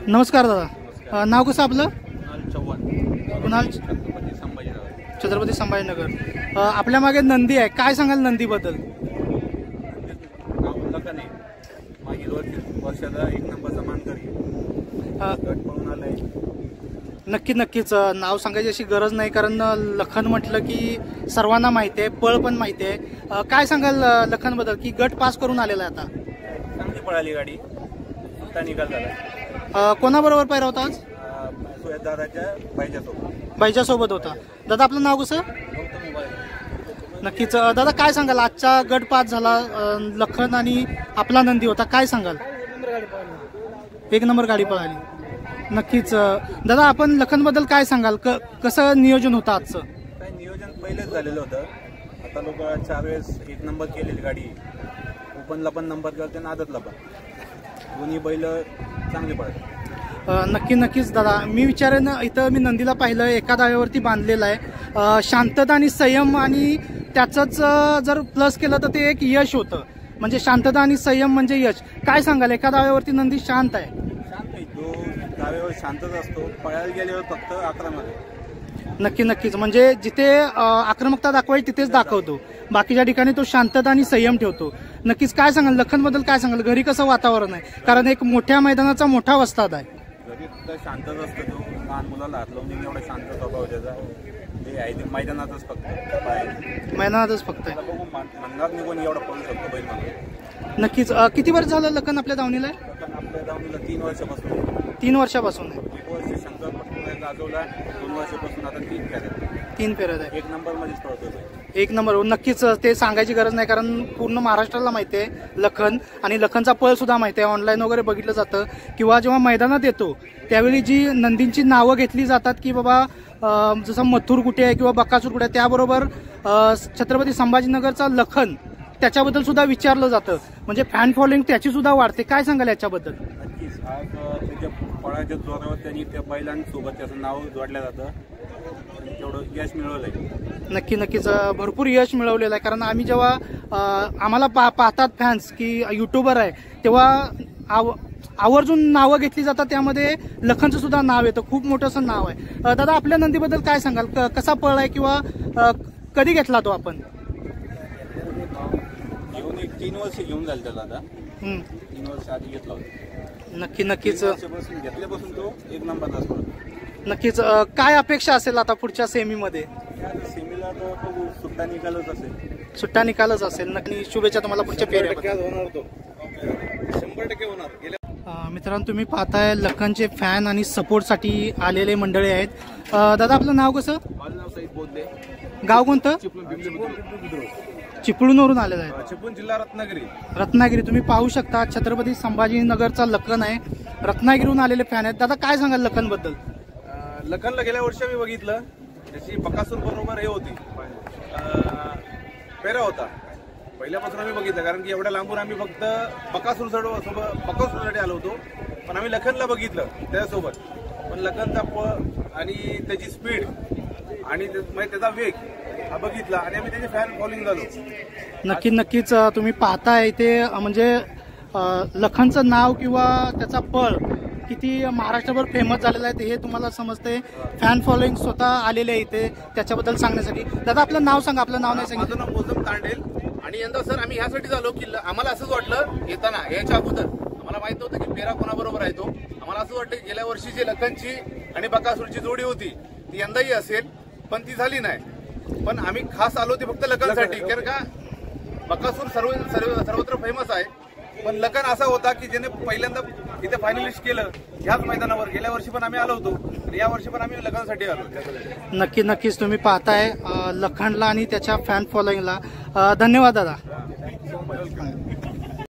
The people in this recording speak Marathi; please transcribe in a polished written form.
नमस्कार दादा, नाव कसं आपलं? कुणाल छत्रपती संभाजीनगर. आपल्या मागे नंदी आहे, काय सांगाल नंदीबद्दल? मागील वर्षाचा 1 नंबरचा मानकरी गट पळून आलाय. नक्कीच नाव सांगायची अशी गरज नाही, कारण लखन म्हटलं की सर्वांना माहिती आहे, पळ पण माहिती आहे. काय सांगाल लखन बद्दल की गट पास करून आलेला आहे? आता चांगली पळाली गाडी, सुट्टा निकाल झाला. कोणाबरोबर पाहिला होता आज? दादाच्या बाईच्या सोबत होता. दादा आपलं नाव कसं? नक्कीच दादा, काय सांगाल आजचा गट पास झाला, लखन आणि आपला नंदी होता, काय सांगाल? 1 नंबर गाडी पळाली. नक्कीच दादा, आपण लखन बद्दल काय सांगाल? कसं नियोजन होतं आजचं? काय नियोजन पहिलेच झालेलं होतं. आता लोक 4 वेळेस 1 नंबर केलेली गाडी, ओपनला पण नंबर करते आणि आदतला पण, दोन्ही बैल चांगले पळतात. नक्कीच दादा, मी विचारेन, इथं मी नंदीला पाहिलं एका दाव्यावरती बांधलेलं आहे. शांतता आणि संयम, आणि त्याचंच जर प्लस केलं तर ते एक यश होतं. म्हणजे शांतता आणि संयम म्हणजे यश. काय सांगाल, एका दाव्यावरती नंदी शांत आहे? शांत आहे तो, दाव्यावर शांतच असतो, पळायला गेल्यावर फक्त आक्रमक आहे. नक्कीच म्हणजे जिथे आक्रमकता दाखवायची तिथेच दाखवतो, बाकीच्या ठिकाणी तो शांतता आणि संयम ठेवतो. नक्कीच काय सांगाल लखन बद्दल? काय सांगाल, घरी कसं वातावरण आहे? कारण एक मोठ्या मैदानाचा मोठा वस्ताद आहे. घरी तर शांतच असतो तो, लहान मुलाला हात लावून एवढा शांत स्वभाव त्याचा. ते आहे ते मैदानातच फक्त बघू मंदार निघून एवढा पळू शकतो बैल म्हणून. नक्कीच. किती वर्ष झालं लखन आपल्या दावणीला? आपल्या दावणीला 3 वर्षापासून. 3 वर्षापासून आहे. 1 वर्ष शंकरपट गाजवला, 2 वर्षापासून आता 3 फेऱ्यात आहे. 1 नंबर मध्येच पळतो. 1 नंबर. नक्कीच ते सांगायची गरज नाही, कारण पूर्ण महाराष्ट्राला माहिती आहे लखन, आणि लखनचा पळ सुद्धा माहिती आहे. ऑनलाईन वगैरे बघितलं जातं, किंवा जेव्हा मैदानात येतो त्यावेळी जी नंदींची नावं घेतली जातात की बाबा जसं मथुर कुठे आहे किंवा बकासूर कुठे आहे, त्याबरोबर छत्रपती संभाजीनगरचा लखन त्याच्याबद्दल सुद्धा विचारलं जातं. म्हणजे फॅन फॉलोइंग त्याची सुद्धा वाढते. काय सांगाल याच्याबद्दल? नक्कीच. आज त्याच्या पळाच्या जोरावर त्यांनी त्या बैलांसोबत त्याचं नाव जोडलं जातं, तेवढं यश मिळवलंय. नक्कीच भरपूर यश मिळवलेलं आहे. कारण आम्ही जेव्हा आम्हाला पाहतात फॅन्स की युट्यूबर आहे, तेव्हा आवर्जून नावं घेतली जातात, त्यामध्ये लखनचं सुद्धा नाव येतं. खूप मोठं असं नाव आहे. दादा आपल्या नंदीबद्दल काय सांगाल? कसा पळ आहे, किंवा कधी घेतला तो आपण? घेऊन 3 वर्ष घेऊन झाले त्याला. आता 3 वर्ष आधी घेतला होता. नक्कीच घेतल्यापासून तो 1 नंबरचा असतो. नक्कीच. काय अपेक्षा असेल आता पुढच्या सेमीमध्ये? सेमीला तर बघू, सुट्टा निकालच असेल. सुट्टा निकालच असेल. नक्की शुभेच्छा तुम्हाला पुढच्या फेऱ्यामध्ये. 100% होणार. मित्रांनो, तुम्ही पाहताय लखनचे फॅन आणि सपोर्टसाठी आलेले मंडळी आहेत. दादा आपलं नाव कसं? माझं नाव सईद बोधले. गाव कोणतं? चिपळूणवरून आलेलं आहे. चिपळूण जिल्हा रत्नागिरी. तुम्ही पाहू शकता छत्रपती संभाजीनगरचा लखन आहे, रत्नागिरीहून आलेले फॅन आहेत. दादा काय सांगाल लखन बद्दल? लखनला गेल्या वर्षी मी बघितलं, त्याची बकासूर बरोबर हे होती, पेरा होता. पहिल्यापासून आम्ही बघितलं, कारण की एवढ्या लांबून आम्ही फक्त बकासूरसाठी आलो होतो, पण आम्ही लखनला बघितलं त्याच्यासोबत. पण लखनचा पळ आणि त्याची स्पीड आणि त्याचा वेग हा बघितला, आणि आम्ही त्याचे फॅन फॉलोइंग झालो. नक्कीच तुम्ही पाहताय इथे, म्हणजे लखनचं नाव किंवा त्याचा पळ किती महाराष्ट्रभर फेमस झालेला आहे हे तुम्हाला समजते. फॅन फॉलोइंग स्वतः आलेले आहे इथे त्याच्याबद्दल सांगण्यासाठी. दादा आपलं नाव सांगा. आपलं नाव नाही सांगितलं. माझं नाव मोसम तांडेल. आणि यंदा सर आम्ही ह्यासाठी झालो की आम्हाला असंच वाटलं येताना, याच्या अगोदर आम्हाला माहित नव्हतं की पेरा कोणाबरोबर आहे तो. आम्हाला असं वाटतं गेल्या वर्षीची लखनची आणि बकासूरची जोडी होती ती यंदाही असेल, पण ती झाली नाही. पण आम्ही खास आलो ती फक्त लखनसाठी, कारण का बकासूर सर्वत्र फेमस आहे, पण लखन असा होता की ज्याने पहिल्यांदा इथे फायनलिस्ट केलं ह्याच मैदानावर. गेल्या वर्षी पण आम्ही आलो होतो, आणि या वर्षी पण आम्ही लखनसाठी आलो. नक्कीच तुम्ही पाहताय लखनला आणि त्याच्या फॅन फॉलोइंगला. धन्यवाद दादा.